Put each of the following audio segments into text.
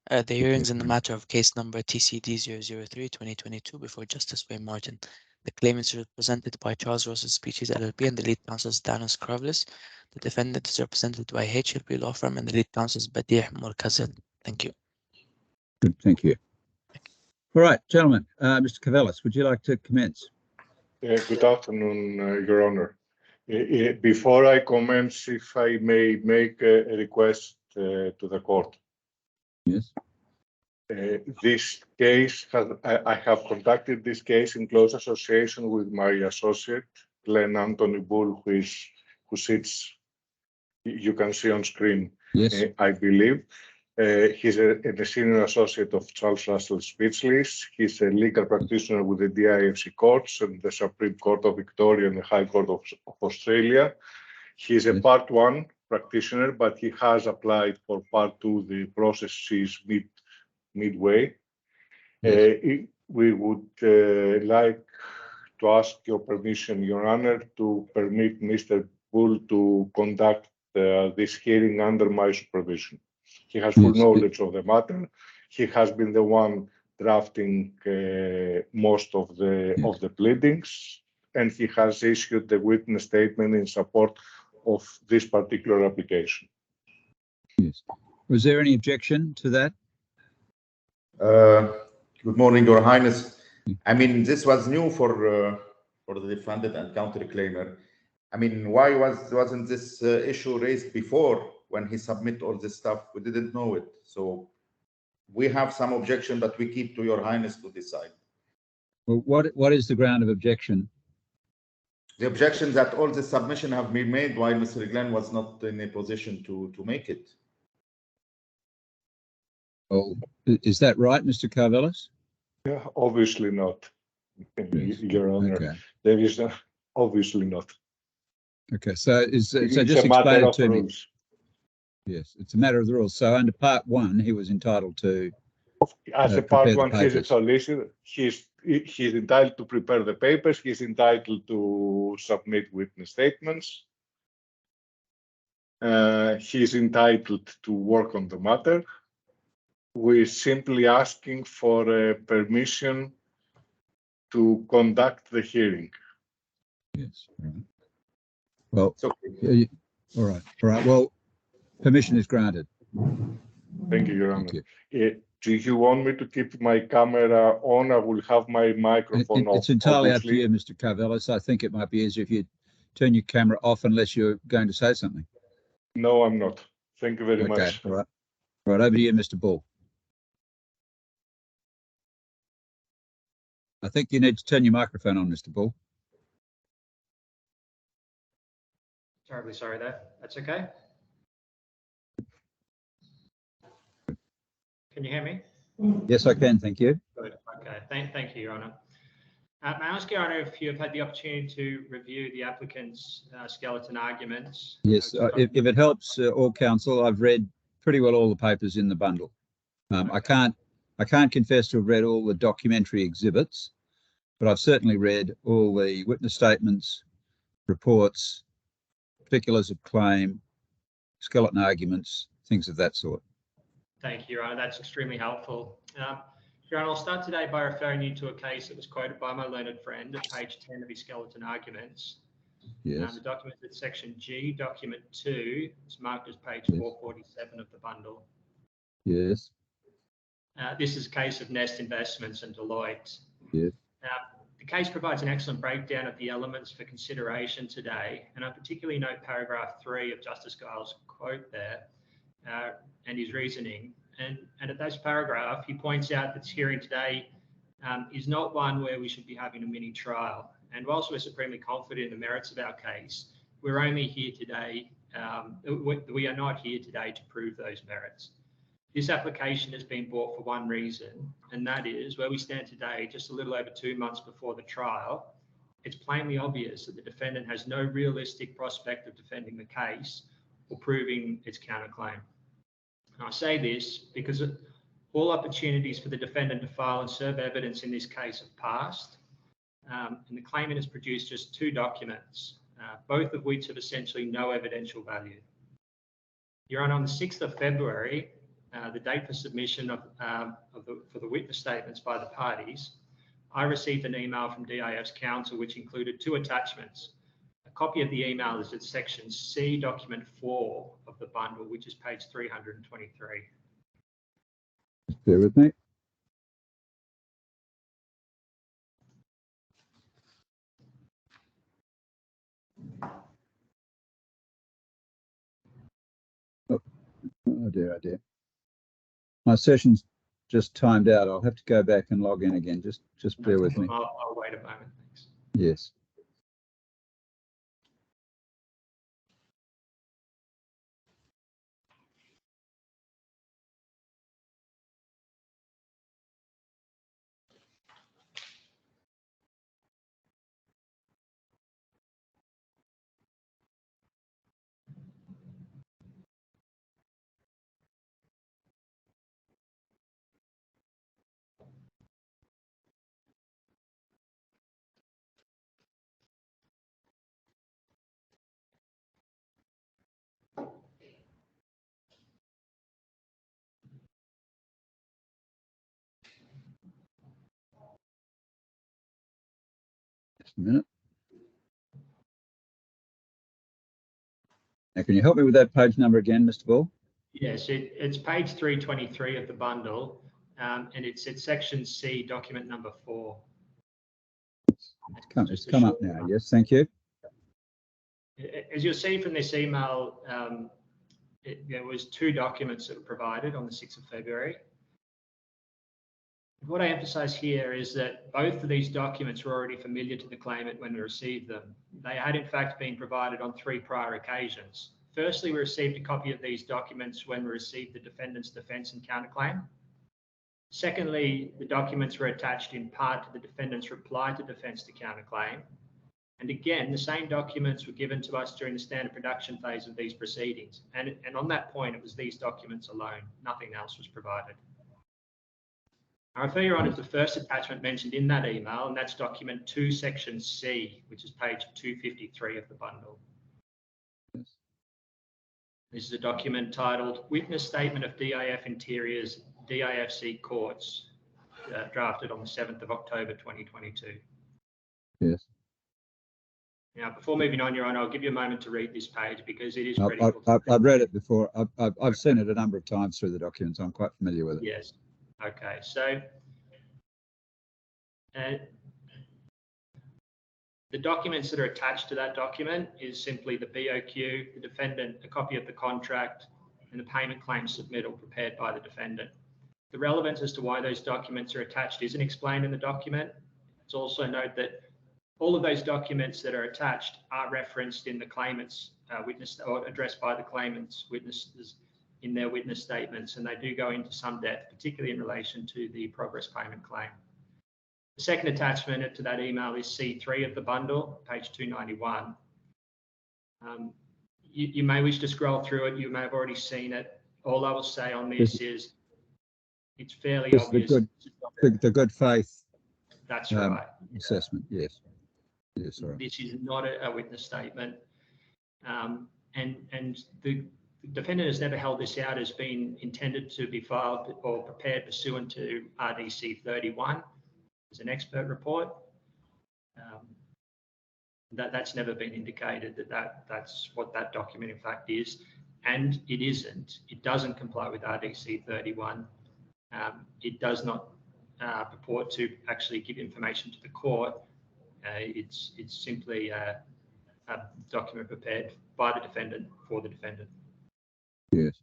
The hearings in the matter of case number TCD 003/2022 before Justice Wayne Martin. The claimants are represented by Charles Russell Speeches LLP and the lead counsel is Danis Kravlis. The defendant is represented by HLP Law Firm and the lead counsel is Badih Murkazil. Thank you. Good, thank you. All right, gentlemen, Mr. Kavelis, would you like to commence? Good afternoon, Your Honor. Before I commence, if I may make a request to the court. Yes. This case, I have conducted this case in close association with my associate, Glenn Anthony Bull, who sits, you can see on screen, Yes. I believe. He's a senior associate of Charles Russell Speechless. He's a legal practitioner with the DIFC courts and the Supreme Court of Victoria and the High Court of Australia. He's a Part 1 practitioner, but he has applied for Part 2. The process is midway. Yes. We would like to ask your permission, Your Honor, to permit Mr. Bull to conduct this hearing under my supervision. He has full knowledge of the matter. He has been the one drafting most of the pleadings, and he has issued the witness statement in support of this particular application. Yes. Was there any objection to that? Good morning, Your Highness. I mean, this was new for the defendant and counterclaimer. I mean, why wasn't this issue raised before when he submit all this stuff? We didn't know it. So we have some objection, but we keep to Your Highness to decide. Well, what is the ground of objection? The objection that all the submission have been made while Mr. Glenn was not in a position to make it. Oh, is that right, Mr. Karvelis? Yeah, obviously not, Your Honor. Okay. There is obviously not. Okay, so just a explain matter it of to me. rules. Yes, it's a matter of the rules. So under Part 1, he was entitled to As a Part prepare 1, the he's a papers. solicitor. He's entitled to prepare the papers. He's entitled to submit witness statements. He's entitled to work on the matter. We're simply asking for permission to conduct the hearing. Yes. All right. Well, It's okay. all right. All right. Well, permission is granted. Thank you, Your Honor. Thank you. Do you want me to keep my camera on? I will have my microphone off. It's entirely up to obviously. you, Mr. Karvelis. I think it might be easier if you turn your camera off unless you're going to say something. No, I'm not. Thank you very Okay. much. All right. Right. Over to you, Mr. Bull. I think you need to turn your microphone on, Mr. Bull. Terribly sorry there. That's okay. Can you hear me? Yes, I can. Thank you. Good. Okay. Thank you, Your Honour. May I ask, Your Honour, if you have had the opportunity to review the applicant's skeleton arguments? Yes, if it helps all counsel, I've read pretty well all the papers in the bundle. I can't confess to have read all the documentary exhibits, but I've certainly read all the witness statements, reports, particulars of claim, skeleton arguments, things of that sort. Thank you, Your Honour. That's extremely helpful. Your Honour, I'll start today by referring you to a case that was quoted by my learned friend at page 10 of his skeleton arguments. Yes. The document at section G, document 2, is marked as page 447 of the bundle. Yes. This is a case of Nest Investments and Deloitte. Yes. The case provides an excellent breakdown of the elements for consideration today, and I particularly note paragraph 3 of Justice Giles' quote there and his reasoning. And at this paragraph, he points out that this hearing today is not one where we should be having a mini trial. And whilst we're supremely confident in the merits of our case, we're only here today, we are not here today to prove those merits. This application has been brought for one reason, and that is where we stand today, just a little over 2 months before the trial, it's plainly obvious that the defendant has no realistic prospect of defending the case or proving its counterclaim. And I say this because all opportunities for the defendant to file and serve evidence in this case have passed, and the claimant has produced just 2 documents, both of which have essentially no evidential value. Your Honour, on the 6th of February, the date for submission for the witness statements by the parties, I received an email from DIF's counsel which included 2 attachments. A copy of the email is at section C, document 4 of the bundle, which is page 323. Just bear with me. Oh dear, oh dear. My session's just timed out. I'll have to go back and log in again. Just bear with me. I'll wait a moment, thanks. Yes. Just a minute. Now, can you help me with that page number again, Mr. Ball? Yes, it's page 323 of the bundle, and it's at section C, document number 4. It's come up now. Yes, thank you. As you'll see from this email, there was 2 documents that were provided on the 6th of February. What I emphasize here is that both of these documents were already familiar to the claimant when we received them. They had in fact been provided on 3 prior occasions. Firstly, we received a copy of these documents when we received the defendant's defence and counterclaim. Secondly, the documents were attached in part to the defendant's reply to defence to counterclaim. And again, the same documents were given to us during the standard production phase of these proceedings. And on that point, it was these documents alone. Nothing else was provided. I refer you on to the first attachment mentioned in that email, and that's document 2, section C, which is page 253 of the bundle. Yes. This is a document titled Witness Statement of DIF Interiors, DIFC Courts, drafted on the 7th of October 2022. Yes. Now, before moving on, Your Honour, I'll give you a moment to read this page because it is I've read it before. I've seen it a number of times through the documents. I'm quite familiar with it. Yes. Okay. So the documents that are attached to that document is simply the BOQ, the defendant, a copy of the contract, and the payment claim submittal prepared by the defendant. The relevance as to why those documents are attached isn't explained in the document. It's also note that all of those documents that are attached are referenced in the claimant's witness or addressed by the claimant's witnesses in their witness statements, and they do go into some depth, particularly in relation to the progress payment claim. The second attachment to that email is C3 of the bundle, page 291. You may wish to scroll through it. You may have already seen it. All I will say on this is it's fairly obvious. The good faith. That's right. Assessment, yes. Yes, sorry. This is not a witness statement. And the defendant has never held this out as being intended to be filed or prepared pursuant to RDC 31 as an expert report. That's never been indicated that's what that document in fact is, and it isn't. It doesn't comply with RDC 31. It does not purport to actually give information to the court. It's simply a document prepared by the defendant for the defendant. Yes.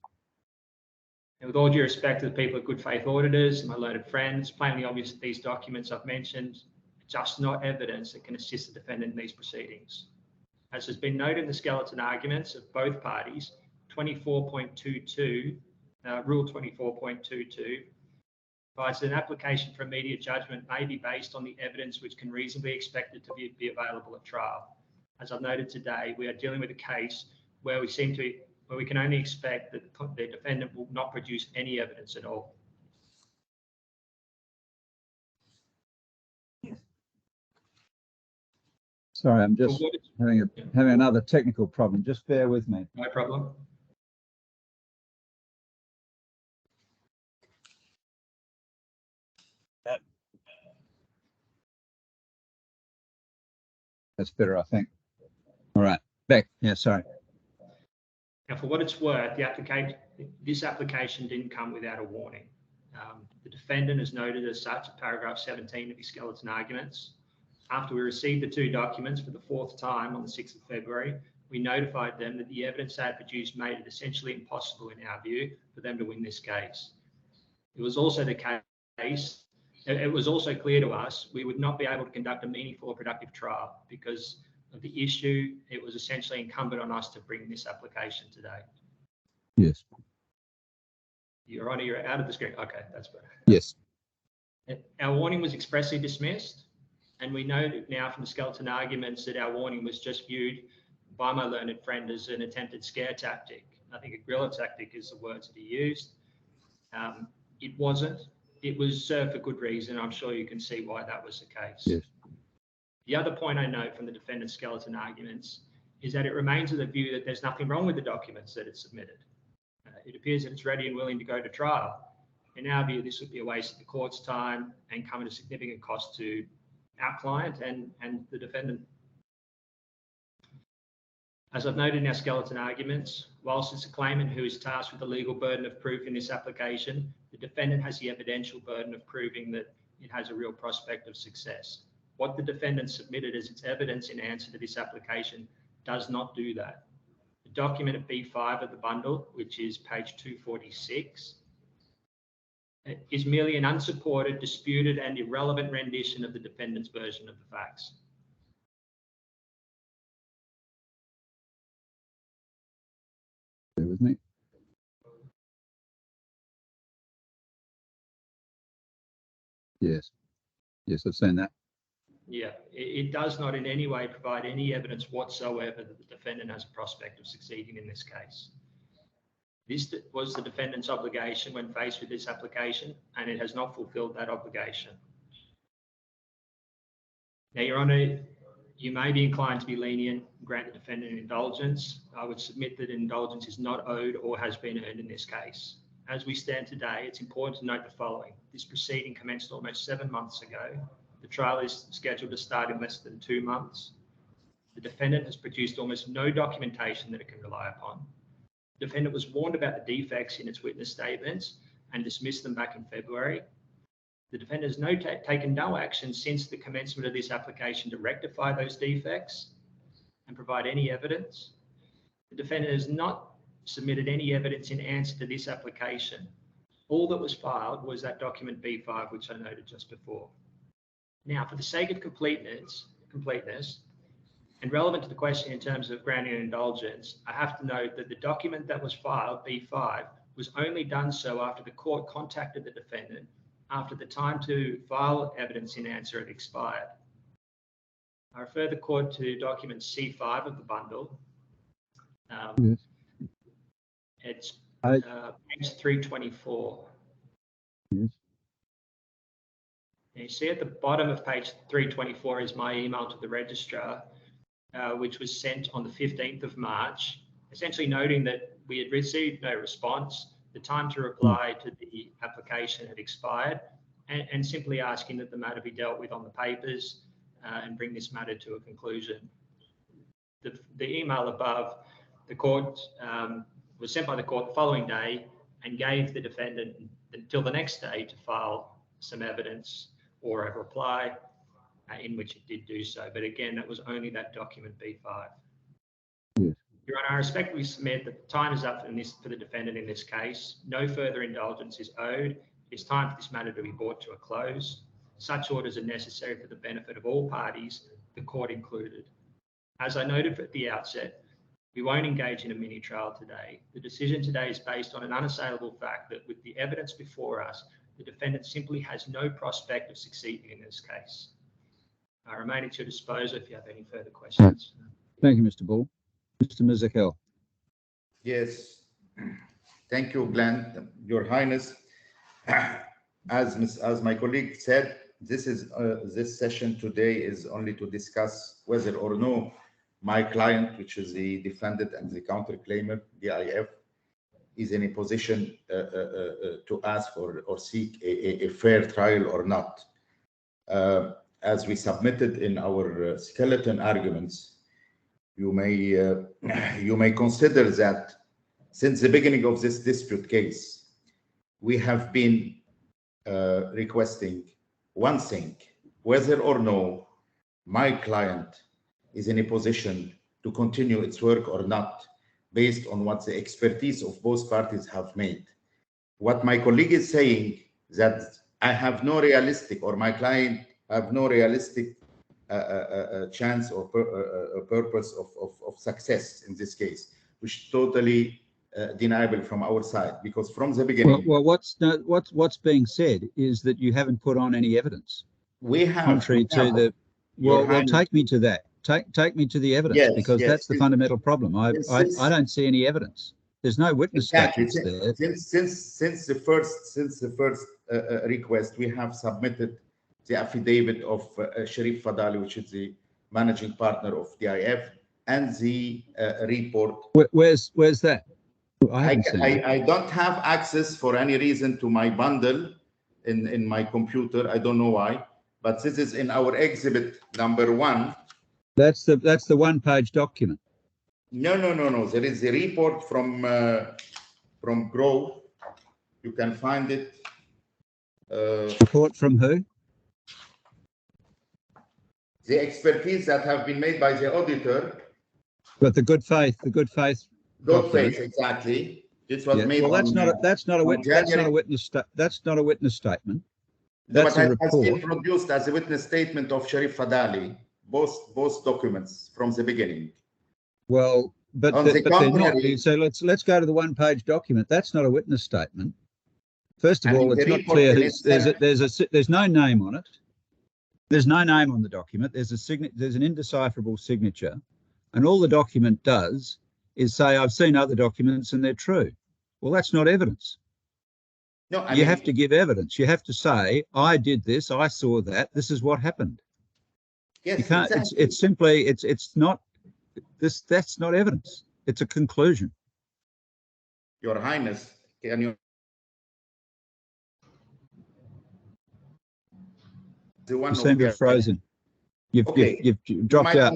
And with all due respect to the people of good faith auditors and my learned friends, plainly obvious that these documents I've mentioned are just not evidence that can assist the defendant in these proceedings. As has been noted in the skeleton arguments of both parties, 24.22, Rule 24.22, provides that an application for immediate judgment may be based on the evidence which can reasonably be expected to be available at trial. As I've noted today, we are dealing with a case where we can only expect that the defendant will not produce any evidence at all. Sorry, I'm just having another technical problem. Just bear with me. No problem. That's better, I think. All right, back. Yeah, sorry. Now, for what it's worth, this application didn't come without a warning. The defendant has noted as such at paragraph 17 of his skeleton arguments. After we received the two documents for the fourth time on the 6th of February, we notified them that the evidence they had produced made it essentially impossible, in our view, for them to win this case. It was also the case, it was also clear to us we would not be able to conduct a meaningful or productive trial because of the issue. It was essentially incumbent on us to bring this application today. Yes. Your Honour, you're out of the screen. Okay, that's better. Yes. Our warning was expressly dismissed, and we know now from the skeleton arguments that our warning was just viewed by my learned friend as an attempted scare tactic. I think a guerrilla tactic is the words that he used. It wasn't. It was served for good reason. I'm sure you can see why that was the case. Yes. The other point I note from the defendant's skeleton arguments is that it remains of the view that there's nothing wrong with the documents that it submitted. It appears that it's ready and willing to go to trial. In our view, this would be a waste of the court's time and come at a significant cost to our client and the defendant. As I've noted in our skeleton arguments, whilst it's a claimant who is tasked with the legal burden of proof in this application, the defendant has the evidential burden of proving that it has a real prospect of success. What the defendant submitted as its evidence in answer to this application does not do that. The document at B5 of the bundle, which is page 246, is merely an unsupported, disputed, and irrelevant rendition of the defendant's version of the facts. Bear with me. Yes. Yes, I've seen that. Yeah, it does not in any way provide any evidence whatsoever that the defendant has a prospect of succeeding in this case. This was the defendant's obligation when faced with this application, and it has not fulfilled that obligation. Now, Your Honour, you may be inclined to be lenient and grant the defendant an indulgence. I would submit that indulgence is not owed or has been earned in this case. As we stand today, it's important to note the following. This proceeding commenced almost 7 months ago. The trial is scheduled to start in less than 2 months. The defendant has produced almost no documentation that it can rely upon. The defendant was warned about the defects in its witness statements and dismissed them back in February. The defendant has taken no action since the commencement of this application to rectify those defects and provide any evidence. The defendant has not submitted any evidence in answer to this application. All that was filed was that document B5, which I noted just before. Now, for the sake of completeness, and relevant to the question in terms of granting an indulgence, I have to note that the document that was filed, B5, was only done so after the court contacted the defendant after the time to file evidence in answer had expired. I refer the court to document C5 of the bundle. Yes. It's page 324. Yes. You see at the bottom of page 324 is my email to the registrar, which was sent on the 15th of March, essentially noting that we had received no response, the time to reply to the application had expired, and simply asking that the matter be dealt with on the papers and bring this matter to a conclusion. The email above, the court was sent by the court the following day and gave the defendant until the next day to file some evidence or a reply, in which it did do so. But again, it was only that document B5. Yes. Your Honour, I respectfully submit that the time is up for the defendant in this case. No further indulgence is owed. It's time for this matter to be brought to a close. Such orders are necessary for the benefit of all parties, the court included. As I noted at the outset, we won't engage in a mini trial today. The decision today is based on an unassailable fact that with the evidence before us, the defendant simply has no prospect of succeeding in this case. I remain at your disposal if you have any further questions. Thank you, Mr. Bull. Mr. Mizakel. Yes, thank you, Glenn. Your Highness, as my colleague said, this session today is only to discuss whether or no my client, which is the defendant and the counterclaimer, DIF, is in a position to ask or seek a fair trial or not. As we submitted in our skeleton arguments, you may consider that since the beginning of this dispute case, we have been requesting one thing: whether or no my client is in a position to continue its work or not, based on what the expertise of both parties have made. What my colleague is saying, that I have no realistic, or my client have no realistic chance or purpose of success in this case, which is totally deniable from our side, because from the beginning. Well, what's being said is that you haven't put on any evidence. We have, contrary to the. Well, take me to that. Take me to the evidence, yes, because yes, that's the fundamental problem. I don't see any evidence. There's no witness statements there. Since the first request, we have submitted the affidavit of Sharif Fadali, which is the managing partner of DIF, and the report. Where's that? I don't have access for any reason to my bundle in my computer. I don't know why, but this is in our exhibit number 1. That's the one-page document. No. There is a report from Grove. You can find it. Report from who? The expertise that have been made by the auditor. But the good faith. Good faith, exactly. This was made. Well, that's not a witness statement. That's a report. Has been produced as a witness statement of Sharif Fadali. Both documents from the beginning. Well, but they're not. So let's go to the one-page document. That's not a witness statement. First of all, it's not clear. There's no name on it. There's no name on the document. There's an indecipherable signature, and all the document does is say, "I've seen other documents and they're true." Well, that's not evidence. No, you have to give evidence. You have to say, "I did this. I saw that. This is what happened." Yes, you can't. Exactly. It's simply. It's not. That's not evidence. It's a conclusion. Your Highness, can you? You seem to have frozen. You've dropped out.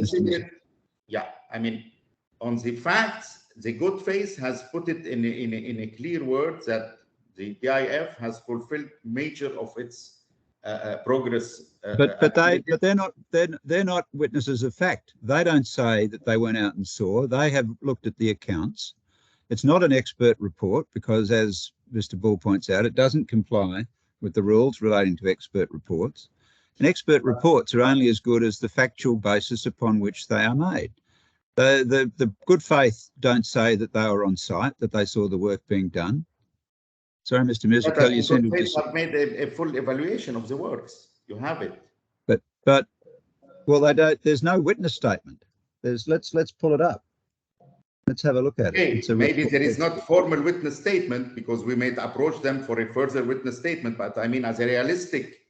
Yeah, I mean, on the facts, the good faith has put it in a clear word that the DIF has fulfilled major of its progress. But they're not witnesses of fact. They don't say that they went out and saw. They have looked at the accounts. It's not an expert report because, as Mr. Bull points out, it doesn't comply with the rules relating to expert reports. And expert reports are only as good as the factual basis upon which they are made. The good faith don't say that they were on site, that they saw the work being done. Sorry, Mr. Mizukel, you seem to have made a full evaluation of the works. You have it. But well, they don't. There's no witness statement. Let's pull it up. Let's have a look at it. Maybe there is not formal witness statement because we may approach them for a further witness statement. But I mean, as a realistic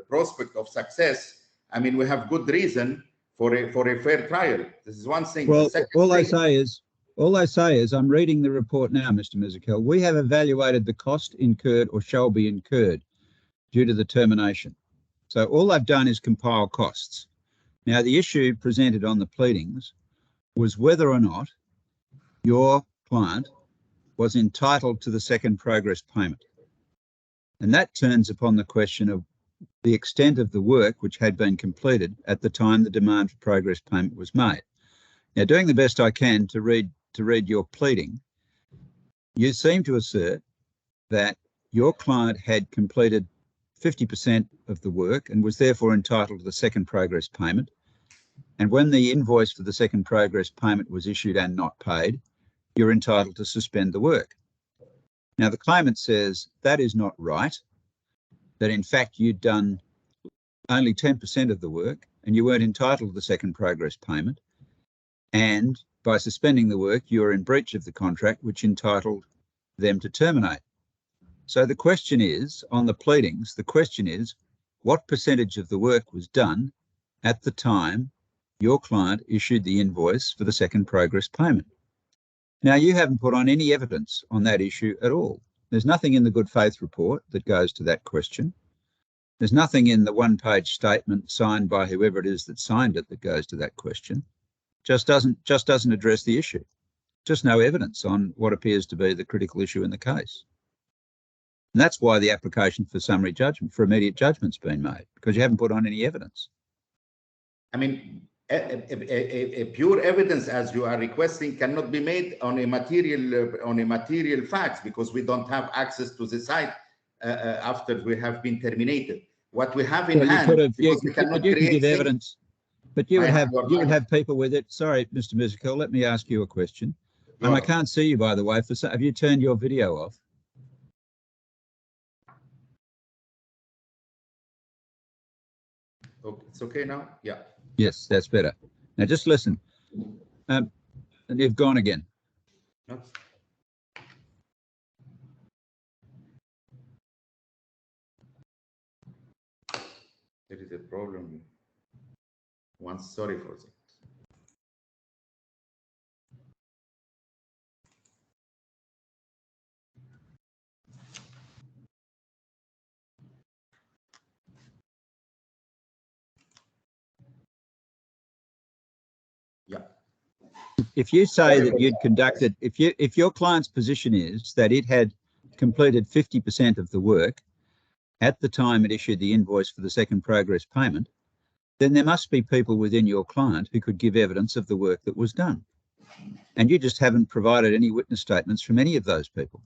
prospect of success, I mean, we have good reason for a fair trial. This is one thing. Well, all I say is, I'm reading the report now, Mr. Mizukel. We have evaluated the cost incurred or shall be incurred due to the termination. So all they've done is compile costs. Now, the issue presented on the pleadings was whether or not your client was entitled to the second progress payment. And that turns upon the question of the extent of the work which had been completed at the time the demand for progress payment was made. Now, doing the best I can to read your pleading, you seem to assert that your client had completed 50% of the work and was therefore entitled to the second progress payment. And when the invoice for the second progress payment was issued and not paid, you're entitled to suspend the work. Now, the claimant says that is not right, that in fact you'd done only 10% of the work and you weren't entitled to the second progress payment. And by suspending the work, you're in breach of the contract, which entitled them to terminate. So the question is, on the pleadings, the question is, what percentage of the work was done at the time your client issued the invoice for the second progress payment? Now, you haven't put on any evidence on that issue at all. There's nothing in the good faith report that goes to that question. There's nothing in the one-page statement signed by whoever it is that signed it that goes to that question. Just doesn't address the issue. Just no evidence on what appears to be the critical issue in the case. And that's why the application for summary judgment, for immediate judgment's been made, because you haven't put on any evidence. I mean, a pure evidence, as you are requesting, cannot be made on a material facts, because we don't have access to the site after we have been terminated. What we have in hand, you can give evidence, but you would have people with it. Sorry, Mr. Musical, let me ask you a question. And I can't see you, by the way. Have you turned your video off? Okay, it's okay now? Yeah. Yes, that's better. Now just listen. And you've gone again. No. There is a problem. Sorry for that. Yeah. If you say that you'd conducted, if your client's position is that it had completed 50% of the work at the time it issued the invoice for the second progress payment, then there must be people within your client who could give evidence of the work that was done. And you just haven't provided any witness statements from any of those people.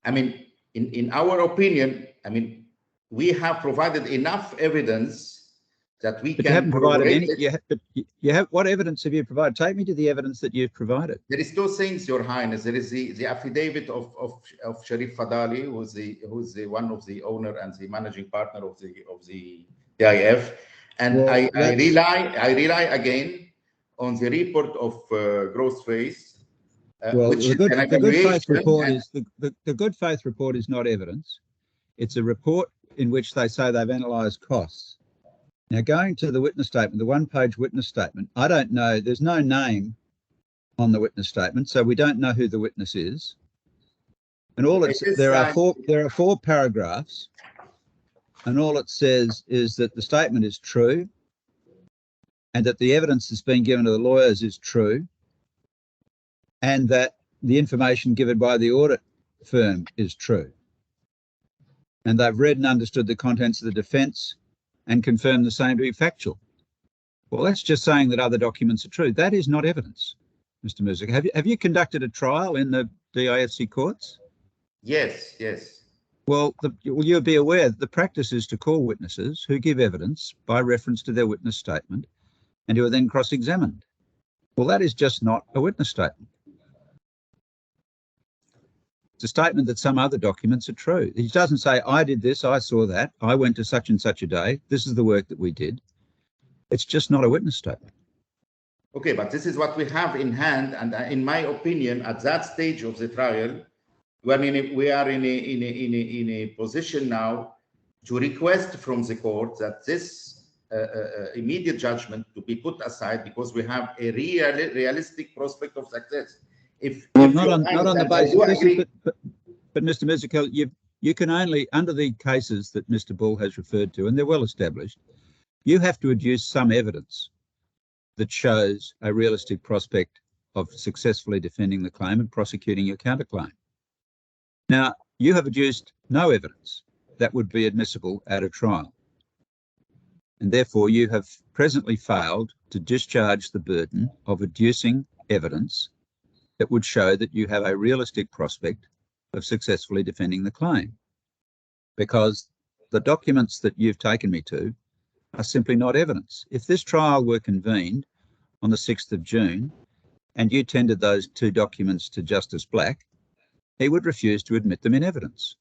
I mean, in our opinion, I mean, we have provided enough evidence that we but can. You haven't provided any. You have. What evidence have you provided? Take me to the evidence that you've provided. There is two things, Your Highness. There is the affidavit of Sharif Fadali, who's the one of the owner and the managing partner of the DIF, and well, I rely again on the report of gross face. Well, the good faith report is the good faith report is not evidence. It's a report in which they say they've analysed costs. Now, going to the witness statement, the one-page witness statement, I don't know. There's no name on the witness statement, so we don't know who the witness is. And all there are four paragraphs, and all it says is that the statement is true, and that the evidence that's been given to the lawyers is true, and that the information given by the audit firm is true. And they've read and understood the contents of the defence and confirmed the same to be factual. Well, that's just saying that other documents are true. That is not evidence, Mr. Music. Have you conducted a trial in the DIFC courts? Yes, yes. Well, you'll be aware that the practice is to call witnesses who give evidence by reference to their witness statement and who are then cross-examined. Well, that is just not a witness statement. It's a statement that some other documents are true. He doesn't say, I did this, I saw that, I went to such and such a day, this is the work that we did. It's just not a witness statement. Okay, but this is what we have in hand, and in my opinion, at that stage of the trial, we are in a position now to request from the court that this immediate judgment to be put aside, because we have a realistic prospect of success. Not on the basis, but Mr. Musical, you can only, under the cases that Mr. Bull has referred to, and they're well established, you have to adduce some evidence that shows a realistic prospect of successfully defending the claim and prosecuting your counterclaim. Now, you have adduced no evidence that would be admissible at a trial, and therefore you have presently failed to discharge the burden of adducing evidence that would show that you have a realistic prospect of successfully defending the claim, because the documents that you've taken me to are simply not evidence. If this trial were convened on the 6th of June and you tendered those two documents to Justice Black, he would refuse to admit them in evidence.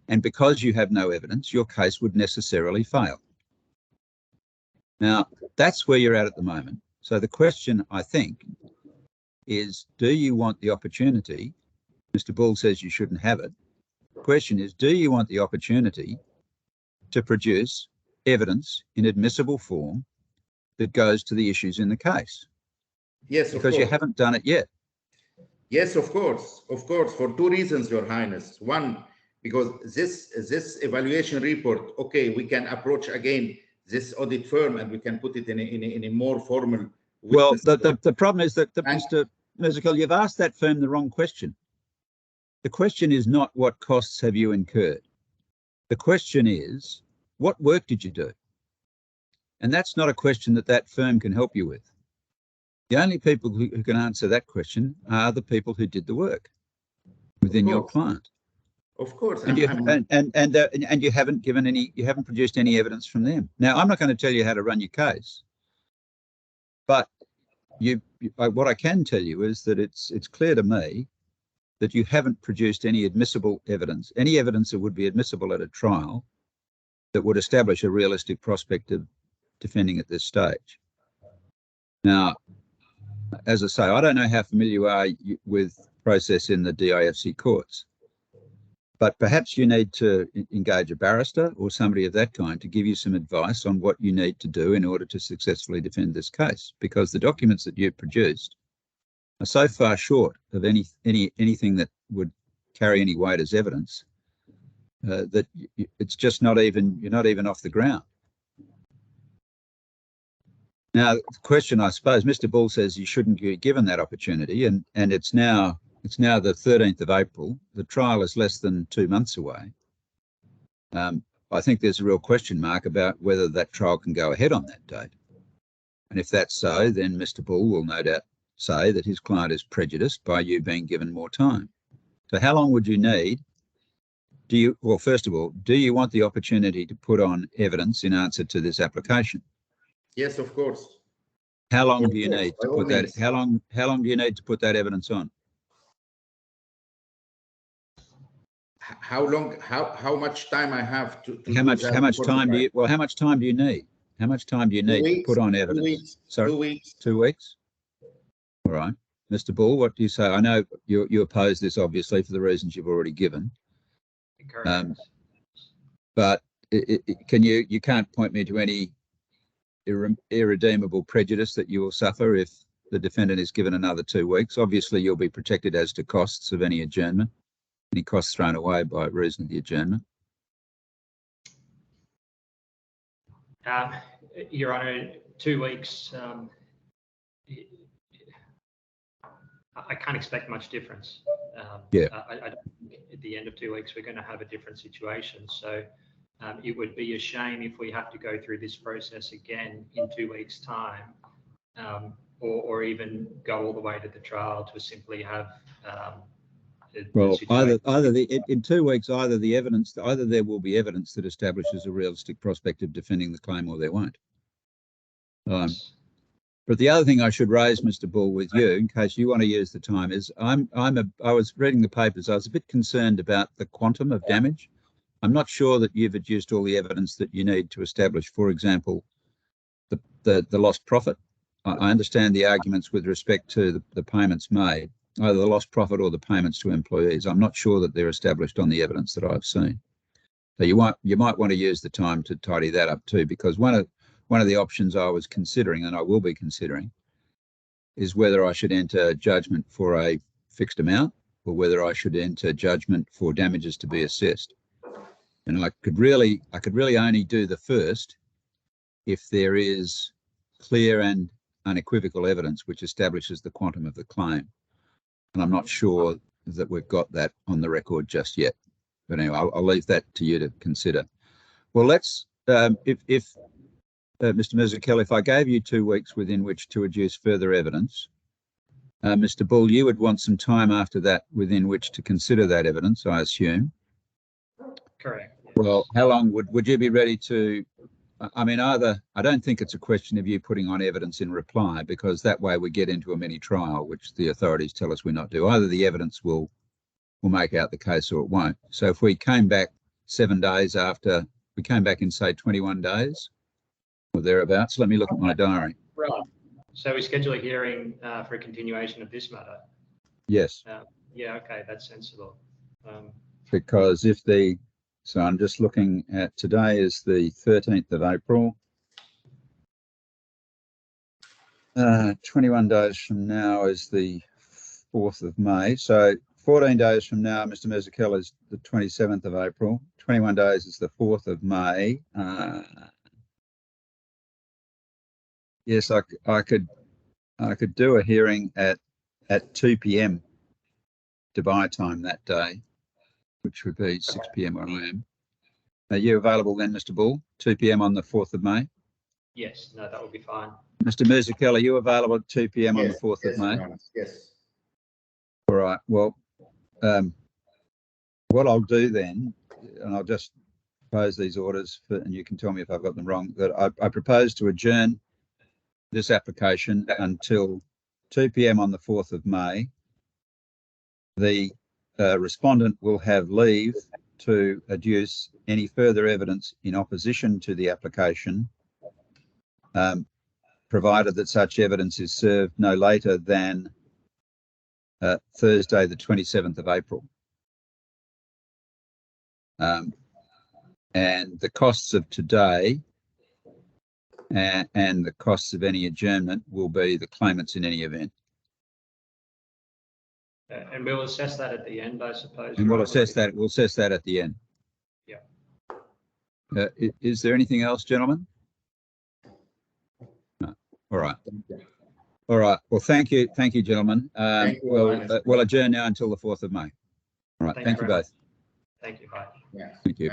And because you have no evidence, your case would necessarily fail. Now, that's where you're at the moment. So the question, I think, is, do you want the opportunity? Mr. Bull says you shouldn't have it. The question is, do you want the opportunity to produce evidence in admissible form that goes to the issues in the case? Yes, because you haven't done it yet. Yes, of course, for two reasons, Your Highness. One, because this evaluation report, okay, we can approach again this audit firm and we can put it in a more formal. Well, the problem is that Mr. Musical, you've asked that firm the wrong question. The question is not what costs have you incurred. The question is, what work did you do? And that's not a question that firm can help you with. The only people who can answer that question are the people who did the work within your client. Of course. And you haven't given any, you haven't produced any evidence from them. Now, I'm not going to tell you how to run your case, but what I can tell you is that it's clear to me that you haven't produced any admissible evidence, any evidence that would be admissible at a trial that would establish a realistic prospect of defending at this stage. Now, as I say, I don't know how familiar you are with process in the DIFC courts, but perhaps you need to engage a barrister or somebody of that kind to give you some advice on what you need to do in order to successfully defend this case, because the documents that you've produced are so far short of anything that would carry any weight as evidence that it's just not even, you're not even off the ground. Now, the question, I suppose, Mr. Bull says you shouldn't be given that opportunity, and it's now the 13th of April. The trial is less than 2 months away. I think there's a real question mark about whether that trial can go ahead on that date. And if that's so, then Mr. Bull will no doubt say that his client is prejudiced by you being given more time. So how long would you need? Well, first of all, do you want the opportunity to put on evidence in answer to this application? Yes, of course. How long do you need to put that? How long do you need to put that evidence on? How long? How much time I have to how much time do you? Well, how much time do you need? How much time do you need to put on evidence? 2 weeks. Sorry, 2 weeks. 2 weeks. All right, Mr. Bull, what do you say? I know you oppose this, obviously, for the reasons you've already given. But you can't point me to any irredeemable prejudice that you will suffer if the defendant is given another 2 weeks. Obviously, you'll be protected as to costs of any adjournment, any costs thrown away by reason of the adjournment. Your Honour, 2 weeks, I can't expect much difference. Yeah. I don't think at the end of 2 weeks we're going to have a different situation. So it would be a shame if we have to go through this process again in 2 weeks' time, or even go all the way to the trial to simply have. Well, in 2 weeks, either there will be evidence that establishes a realistic prospect of defending the claim, or there won't. But the other thing I should raise, Mr. Bull, with you, in case you want to use the time, is I was reading the papers. I was a bit concerned about the quantum of damage. I'm not sure that you've adduced all the evidence that you need to establish, for example, the lost profit. I understand the arguments with respect to the payments made, either the lost profit or the payments to employees. I'm not sure that they're established on the evidence that I've seen. So you might want to use the time to tidy that up too, because one of the options I was considering, and I will be considering, is whether I should enter judgment for a fixed amount or whether I should enter judgment for damages to be assessed. And I could really only do the first if there is clear and unequivocal evidence which establishes the quantum of the claim. And I'm not sure that we've got that on the record just yet. But anyway, I'll leave that to you to consider. Well, let's, Mr. Musical, if I gave you 2 weeks within which to adduce further evidence, Mr. Bull, you would want some time after that within which to consider that evidence, I assume. Correct. Yes. Well, how long would you be ready to? I mean, I don't think it's a question of you putting on evidence in reply, because that way we get into a mini trial, which the authorities tell us we're not do. Either the evidence will make out the case or it won't. So if we came back 7 days after, we came back in, say, 21 days or thereabouts. Let me look at my diary. Right. So we schedule a hearing for a continuation of this matter? Yes. Yeah, okay, that's sensible. Because so I'm just looking at, today is the 13th of April. 21 days from now is the 4th of May. So 14 days from now, Mr. Mezakella, is the 27th of April. 21 days is the 4th of May. Yes, I could do a hearing at 2 p.m. Dubai time that day, which would be 6 p.m. where I am. Are you available then, Mr. Bull? 2 p.m. on the 4th of May? Yes, no, that would be fine. Mr. Mezakella, are you available at 2 p.m. on the 4th of May? Yes. All right. Well, what I'll do then, and I'll just propose these orders, and you can tell me if I've got them wrong, that I propose to adjourn this application until 2 p.m. on the 4th of May. The respondent will have leave to adduce any further evidence in opposition to the application, provided that such evidence is served no later than Thursday, the 27th of April. And the costs of today and the costs of any adjournment will be the claimants in any event. And we'll assess that at the end, I suppose. And we'll assess that at the end. Yeah. Is there anything else, gentlemen? No. All right. All right. Well, thank you, gentlemen. We'll adjourn now until the 4th of May. All right. Thank you both. Thank you. Bye. Yeah. Thank you.